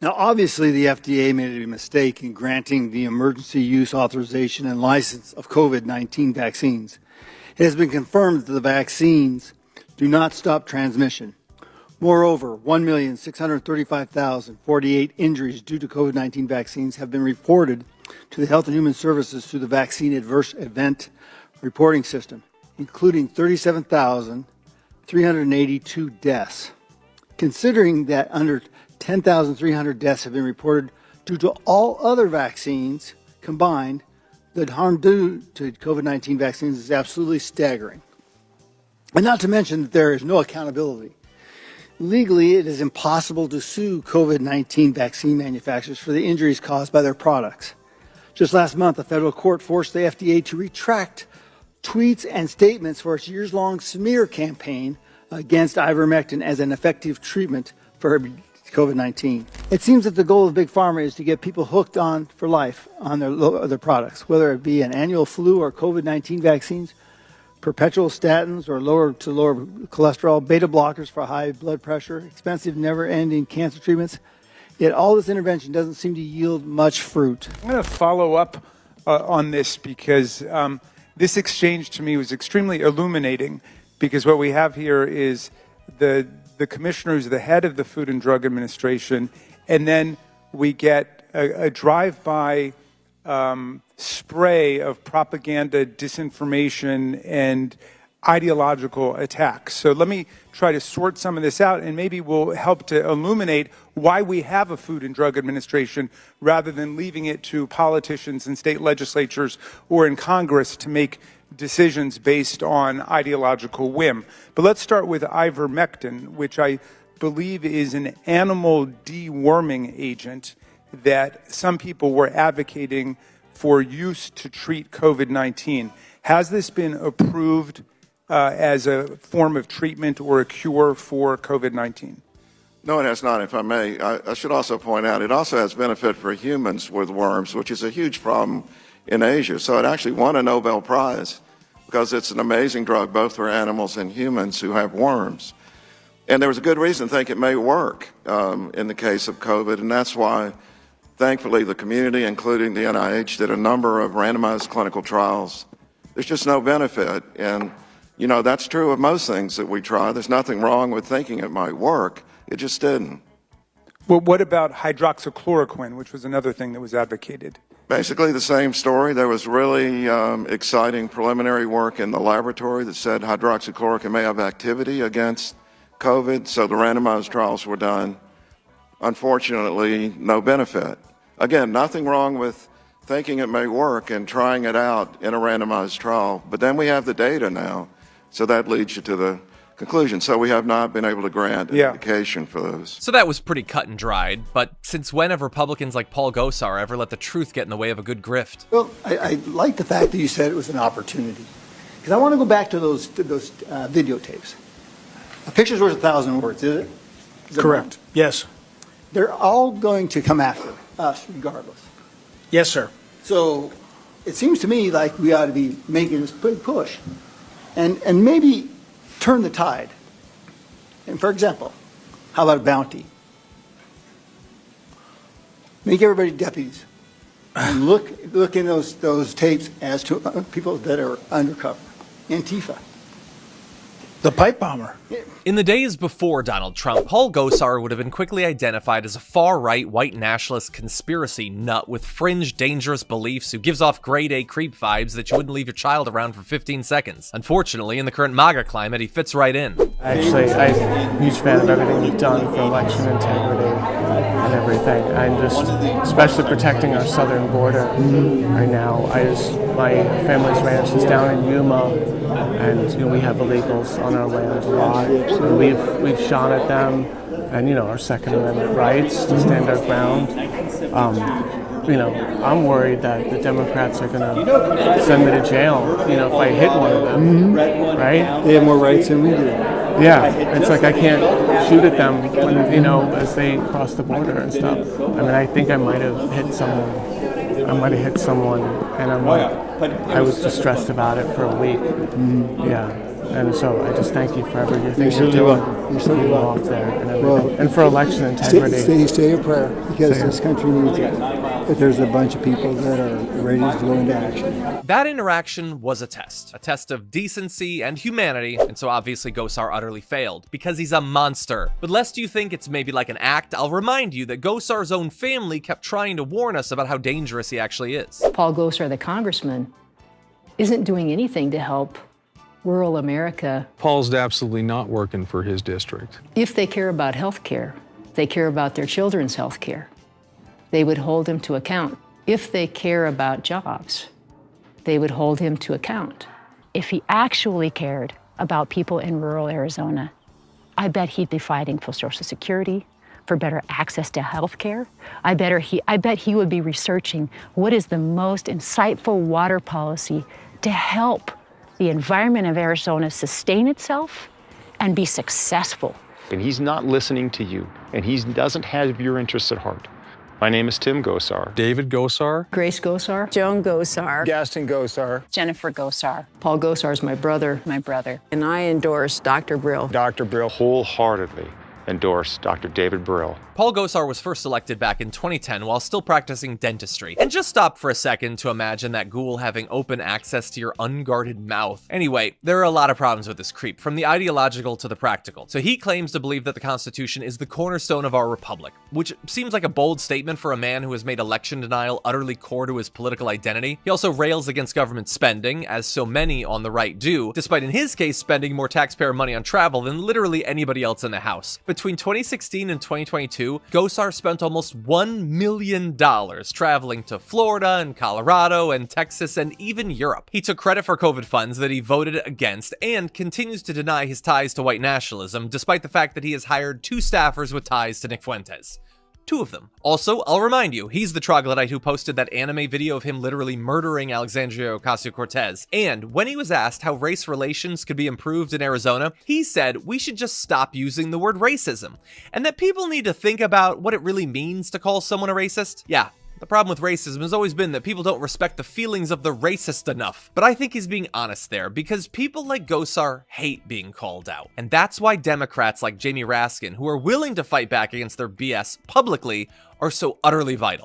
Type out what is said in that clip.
Now, obviously, the FDA made a mistake in granting the emergency use authorization and license of COVID-19 vaccines. It has been confirmed that the vaccines do not stop transmission. Moreover, 1,635,048 injuries due to COVID-19 vaccines have been reported to the Health and Human Services through the Vaccine Adverse Event Reporting System, including 37,382 deaths. Considering that under 10,300 deaths have been reported due to all other vaccines combined, the harm due to COVID-19 vaccines is absolutely staggering. And not to mention that there is no accountability. Legally, it is impossible to sue COVID-19 vaccine manufacturers for the injuries caused by their products. Just last month, a federal court forced the FDA to retract tweets and statements for its years-long smear campaign against ivermectin as an effective treatment for COVID-19. It seems that the goal of Big Pharma is to get people hooked on for life on their products, whether it be an annual flu or COVID-19 vaccines, perpetual statins or lower cholesterol, beta blockers for high blood pressure, expensive never-ending cancer treatments. Yet all this intervention doesn't seem to yield much fruit. I'm going to follow up on this because this exchange to me was extremely illuminating, because what we have here is the commissioner who's the head of the Food and Drug Administration, and then we get a drive-by spray of propaganda, disinformation, and ideological attacks. So let me try to sort some of this out, and maybe we'll help to illuminate why we have a Food and Drug Administration rather than leaving it to politicians in state legislatures or in Congress to make decisions based on ideological whim. But let's start with ivermectin, which I believe is an animal deworming agent that some people were advocating for use to treat COVID-19. Has this been approved as a form of treatment or a cure for COVID-19? No, it has not, if I may. I should also point out it also has benefit for humans with worms, which is a huge problem in Asia. So it actually won a Nobel Prize because it's an amazing drug both for animals and humans who have worms. And there was a good reason to think it may work in the case of COVID, and that's why, thankfully, the community, including the NIH, did a number of randomized clinical trials. There's just no benefit, and you know, that's true of most things that we try. There's nothing wrong with thinking it might work. It just didn't. Well, what about hydroxychloroquine, which was another thing that was advocated? Basically the same story. There was really exciting preliminary work in the laboratory that said hydroxychloroquine may have activity against COVID, so the randomized trials were done. Unfortunately, no benefit. Again, nothing wrong with thinking it may work and trying it out in a randomized trial, but then we have the data now, so that leads you to the conclusion. So we have not been able to grant an indication for those. So that was pretty cut and dried, but since when have Republicans like Paul Gosar ever let the truth get in the way of a good grift? Well, I like the fact that you said it was an opportunity, because I want to go back to those videotapes. A picture's worth 1,000 words, is it? Correct. Yes. They're all going to come after us regardless. Yes, sir. So it seems to me like we ought to be making this big push and maybe turn the tide. And for example, how about a bounty? Make everybody deputies and look in those tapes as to people that are undercover. Antifa. The pipe bomber. In the days before Donald Trump, Paul Gosar would have been quickly identified as a far-right white nationalist conspiracy nut with fringe, dangerous beliefs who gives off grade A creep vibes that you wouldn't leave your child around for 15 seconds. Unfortunately, in the current MAGA climate, he fits right in. Actually, I'm a huge fan of everything you've done for election integrity and everything, and just especially protecting our southern border right now. My family's ranch is down in Yuma, and we have illegals on our land a lot. So we've shot at them, and our Second Amendment rights to stand our ground. I'm worried that the Democrats are going to send me to jail. If I hit one of them, right? They have more rights than we do. Yeah, it's like I can't shoot at them when as they cross the border and stuff. I think I might have hit someone, and I was distressed about it for a week. Yeah. And so I just thank you for everything You're certainly doing. welcome. You're certainly welcome. Off there and everything. Well, and for election integrity. Say a prayer, because this country needs it. But there's a bunch of people that are ready to go into action. That interaction was a test of decency and humanity, and so obviously Gosar utterly failed, because he's a monster. But lest you think it's maybe like an act, I'll remind you that Gosar's own family kept trying to warn us about how dangerous he actually is. Paul Gosar, the congressman, isn't doing anything to help rural America. Paul's absolutely not working for his district. If they care about health care, they care about their children's health care, they would hold him to account. If they care about jobs, they would hold him to account. If he actually cared about people in rural Arizona, I bet he'd be fighting for Social Security, for better access to health care. I bet he would be researching what is the most insightful water policy to help the environment of Arizona sustain itself and be successful. And he's not listening to you, and he doesn't have your interests at heart. My name is Tim Gosar. David Gosar. Grace Gosar. Joan Gosar. Gaston Gosar. Jennifer Gosar. Paul Gosar is my brother. My brother. And I endorse Dr. Brill. Dr. Brill wholeheartedly endorse Dr. David Brill. Paul Gosar was first elected back in 2010 while still practicing dentistry. And just stop for a second to imagine that ghoul having open access to your unguarded mouth. Anyway, there are a lot of problems with this creep, from the ideological to the practical. So he claims to believe that the Constitution is the cornerstone of our republic, which seems like a bold statement for a man who has made election denial utterly core to his political identity. He also rails against government spending, as so many on the right do, despite in his case spending more taxpayer money on travel than literally anybody else in the House. Between 2016 and 2022, Gosar spent almost $1 million traveling to Florida and Colorado and Texas and even Europe. He took credit for COVID funds that he voted against and continues to deny his ties to white nationalism, despite the fact that he has hired 2 staffers with ties to Nick Fuentes. 2 of them. Also, I'll remind you, he's the troglodyte who posted that anime video of him literally murdering Alexandria Ocasio-Cortez. And when he was asked how race relations could be improved in Arizona, he said we should just stop using the word racism, and that people need to think about what it really means to call someone a racist. Yeah. The problem with racism has always been that people don't respect the feelings of the racist enough. But I think he's being honest there, because people like Gosar hate being called out. And that's why Democrats like Jamie Raskin, who are willing to fight back against their BS publicly, are so utterly vital.